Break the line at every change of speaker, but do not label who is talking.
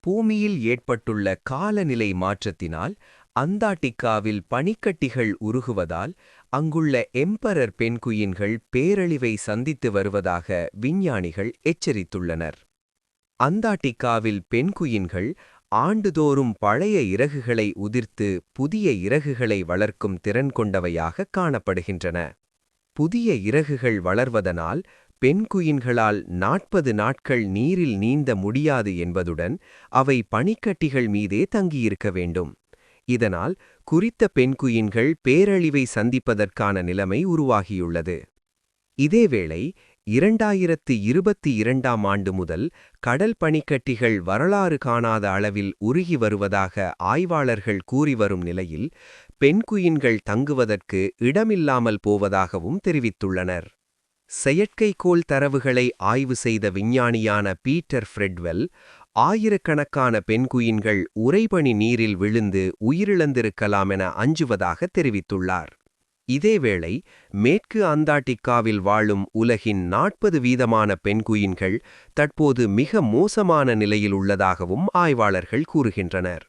பூமியில் ஏற்பட்டுள்ள காலநிலை மாற்றத்தினால் அந்தார்டிகாவில் பனிக்கட்டிகள் உருகுவதால் அங்குள்ள எம்பரர் பென்குயின்கள் பேரழிவை சந்தித்து வருவதாக விஞ்ஞானிகள் எச்சரித்துள்ளனர். அந்தார்டிகாவில் பென்குயின்கள் ஆண்டுதோறும் பழைய இறகுகளை உதிர்த்து புதிய இறகுகளை வளர்க்கும் திறன் கொண்டவையாக காணப்படுகின்றன. புதிய இறகுகள் வளர்வதனால் பென்குயின்களால் 40 நாட்கள் நீரில் நீந்த முடியாது என்பதுடன் அவை பனிக்கட்டிகள் மீதே தங்கியிருக்க வேண்டும். இதனால் குறித்த பென்குயின்கள் பேரழிவை சந்திப்பதற்கான நிலைமை உருவாகியுள்ளது. இதேவேளை 2022ஆம் ஆண்டு முதல் கடல் பனிக்கட்டிகள் வரலாறு காணாத அளவில் உருகி வருவதாக ஆய்வாளர்கள் கூறி வரும் நிலையில் பென்குயின்கள் தங்குவதற்கு இடமில்லாமல் போவதாகவும் தெரிவித்துள்ளனர். செயற்கைக்கோள் தரவுகளை ஆய்வு செய்த விஞ்ஞானியான பீட்டர் ஃப்ரெட்வெல் ஆயிரக்கணக்கான பென்குயின்கள் உறைபனி நீரில் விழுந்து உயிரிழந்திருக்கலாம் என அஞ்சுவதாக தெரிவித்துள்ளார். இதேவேளை மேற்கு அந்தார்டிகாவில் வாழும் உலகின் 40% பென்குயின்கள் தற்போது மிக மோசமான நிலையில் உள்ளதாகவும் ஆய்வாளர்கள் கூறுகின்றனர்.